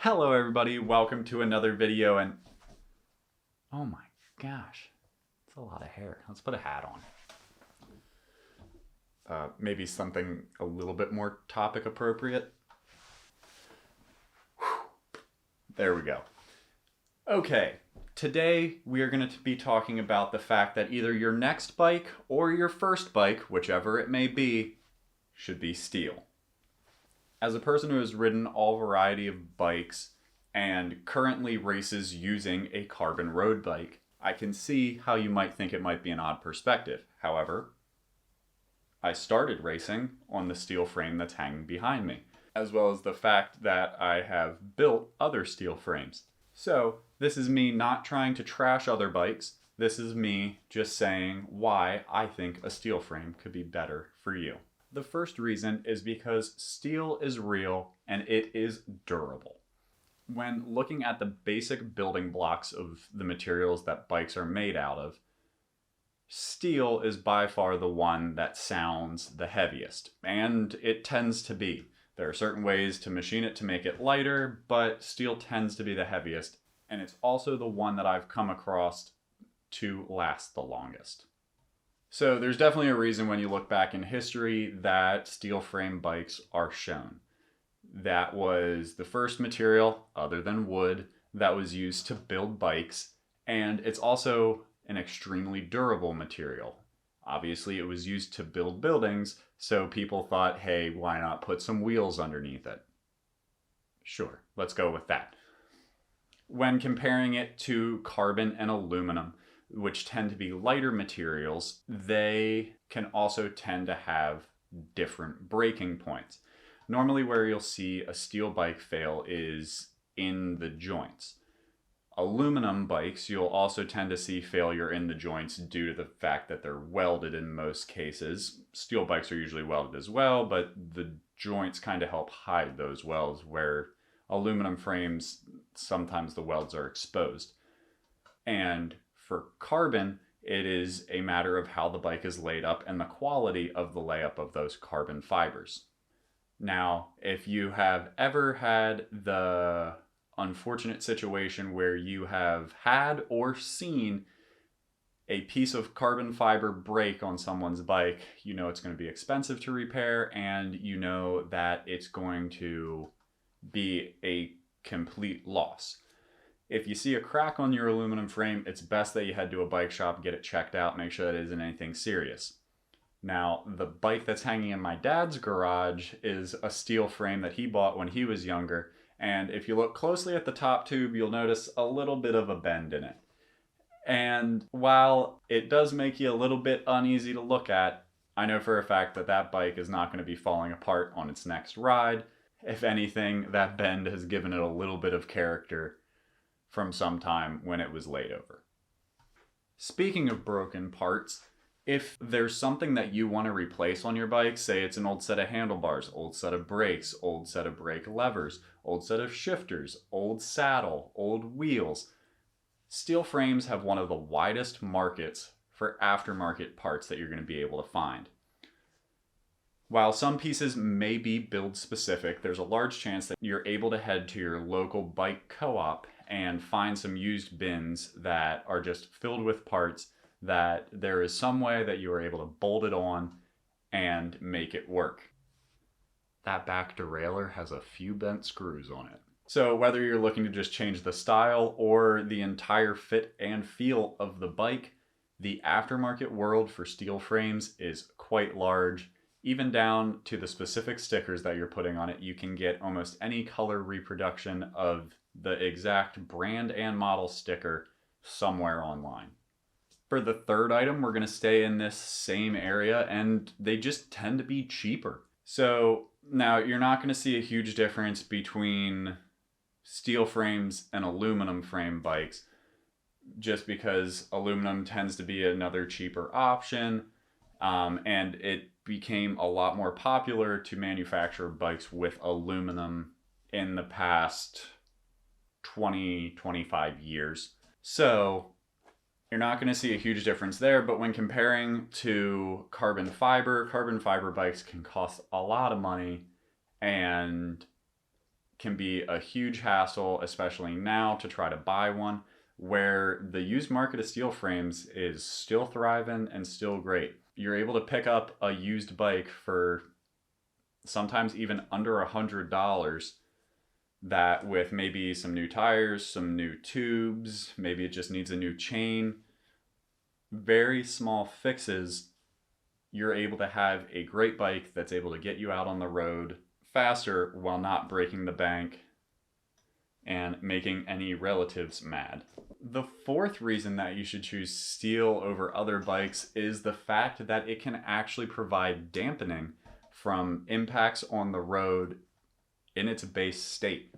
Hello everybody, welcome to another video and oh my gosh, it's a lot of hair. Let's put a hat on. Maybe something a little bit more topic appropriate. Whew. There we go. Okay, today we are going to be talking about the fact that either your next bike or your first bike, whichever it may be, should be steel. As a person who has ridden all variety of bikes and currently races using a carbon road bike, I can see how you might think it might be an odd perspective. However, I started racing on the steel frame that's hanging behind me, as well as the fact that I have built other steel frames. So this is me not trying to trash other bikes. This is me just saying why I think a steel frame could be better for you. The first reason is because steel is real and it is durable. When looking at the basic building blocks of the materials that bikes are made out of, steel is by far the one that sounds the heaviest, and it tends to be. There are certain ways to machine it to make it lighter, but steel tends to be the heaviest, and it's also the one that I've come across to last the longest. So there's definitely a reason when you look back in history that steel frame bikes are shown. That was the first material, other than wood, that was used to build bikes, and it's also an extremely durable material. Obviously it was used to build buildings, so people thought, hey, why not put some wheels underneath it? Sure, let's go with that. When comparing it to carbon and aluminum, which tend to be lighter materials, they can also tend to have different breaking points. Normally where you'll see a steel bike fail is in the joints. Aluminum bikes, you'll also tend to see failure in the joints due to the fact that they're welded in most cases. Steel bikes are usually welded as well, but the joints kind of help hide those welds, where aluminum frames, sometimes the welds are exposed. And for carbon, it is a matter of how the bike is laid up and the quality of the layup of those carbon fibers. Now, if you have ever had the unfortunate situation where you have had or seen a piece of carbon fiber break on someone's bike, you know it's going to be expensive to repair, and you know that it's going to be a complete loss. If you see a crack on your aluminum frame, it's best that you head to a bike shop, get it checked out, make sure that it isn't anything serious. Now, the bike that's hanging in my dad's garage is a steel frame that he bought when he was younger, and if you look closely at the top tube, you'll notice a little bit of a bend in it. And while it does make you a little bit uneasy to look at, I know for a fact that that bike is not going to be falling apart on its next ride. If anything, that bend has given it a little bit of character from some time when it was laid over. Speaking of broken parts, if there's something that you want to replace on your bike, say it's an old set of handlebars, old set of brakes, old set of brake levers, old set of shifters, old saddle, old wheels, steel frames have one of the widest markets for aftermarket parts that you're going to be able to find. While some pieces may be build specific, there's a large chance that you're able to head to your local bike co-op and find some used bins that are just filled with parts that there is some way that you are able to bolt it on and make it work. That back derailleur has a few bent screws on it. So whether you're looking to just change the style or the entire fit and feel of the bike, the aftermarket world for steel frames is quite large. Even down to the specific stickers that you're putting on it, you can get almost any color reproduction of the exact brand and model sticker somewhere online. For the third item, we're going to stay in this same area, and they just tend to be cheaper. So now you're not going to see a huge difference between steel frames and aluminum frame bikes, just because aluminum tends to be another cheaper option, and it became a lot more popular to manufacture bikes with aluminum in the past 20-25 years. So you're not going to see a huge difference there, but when comparing to carbon fiber bikes can cost a lot of money, and can be a huge hassle, especially now, to try to buy one, where the used market of steel frames is still thriving and still great. You're able to pick up a used bike for sometimes even under $100, that with maybe some new tires, some new tubes, maybe it just needs a new chain, very small fixes, you're able to have a great bike that's able to get you out on the road faster while not breaking the bank and making any relatives mad. The fourth reason that you should choose steel over other bikes is the fact that it can actually provide dampening from impacts on the road in its base state.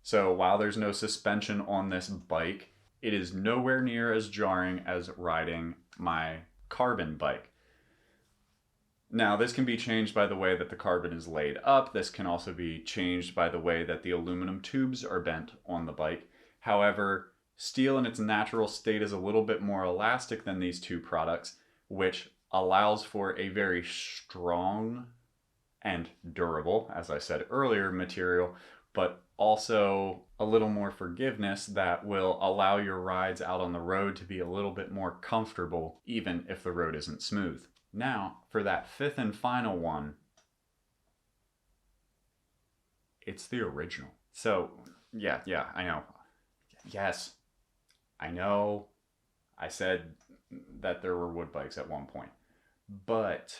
So while there's no suspension on this bike, it is nowhere near as jarring as riding my carbon bike. Now, this can be changed by the way that the carbon is laid up. This can also be changed by the way that the aluminum tubes are bent on the bike. However, steel in its natural state is a little bit more elastic than these two products, which allows for a very strong and durable, as I said earlier, material, but also a little more forgiveness that will allow your rides out on the road to be a little bit more comfortable, even if the road isn't smooth. Now, for that fifth and final one, it's the original. So, yeah, I know. Yes, I know. I said that there were wood bikes at one point. But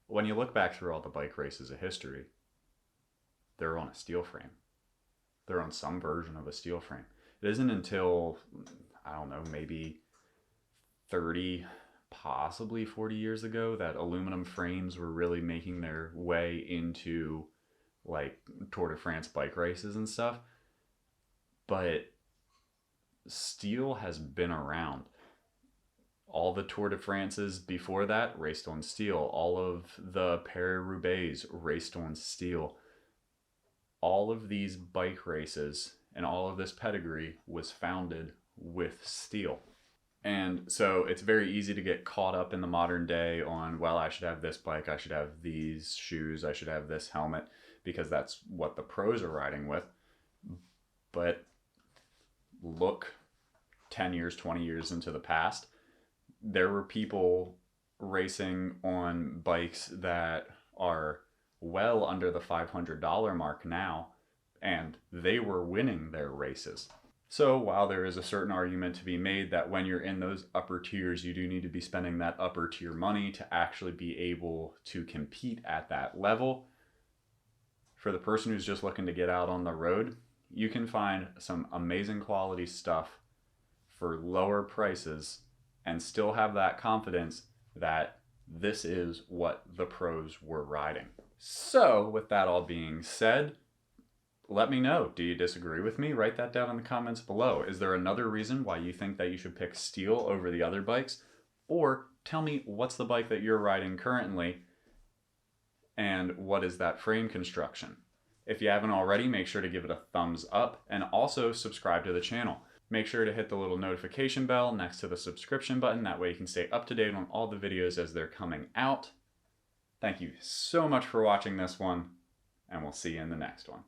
when you look back through all the bike races of history, they're on a steel frame. They're on some version of a steel frame. It isn't until, I don't know, maybe 30, possibly 40 years ago that aluminum frames were really making their way into like Tour de France bike races and stuff. But steel has been around. All the Tour de France's before that raced on steel. All of the Paris-Roubaix raced on steel. All of these bike races and all of this pedigree was founded with steel. And so it's very easy to get caught up in the modern day on, well, I should have this bike, I should have these shoes, I should have this helmet, because that's what the pros are riding with. But look 10 years, 20 years into the past, there were people racing on bikes that are well under the $500 mark now, and they were winning their races. So while there is a certain argument to be made that when you're in those upper tiers, you do need to be spending that upper tier money to actually be able to compete at that level, for the person who's just looking to get out on the road, you can find some amazing quality stuff for lower prices and still have that confidence that this is what the pros were riding. So with that all being said, let me know. Do you disagree with me? Write that down in the comments below. Is there another reason why you think that you should pick steel over the other bikes? Or tell me, what's the bike that you're riding currently and what is that frame construction? If you haven't already, make sure to give it a thumbs up and also subscribe to the channel. Make sure to hit the little notification bell next to the subscription button. That way you can stay up to date on all the videos as they're coming out. Thank you so much for watching this one, and we'll see you in the next one.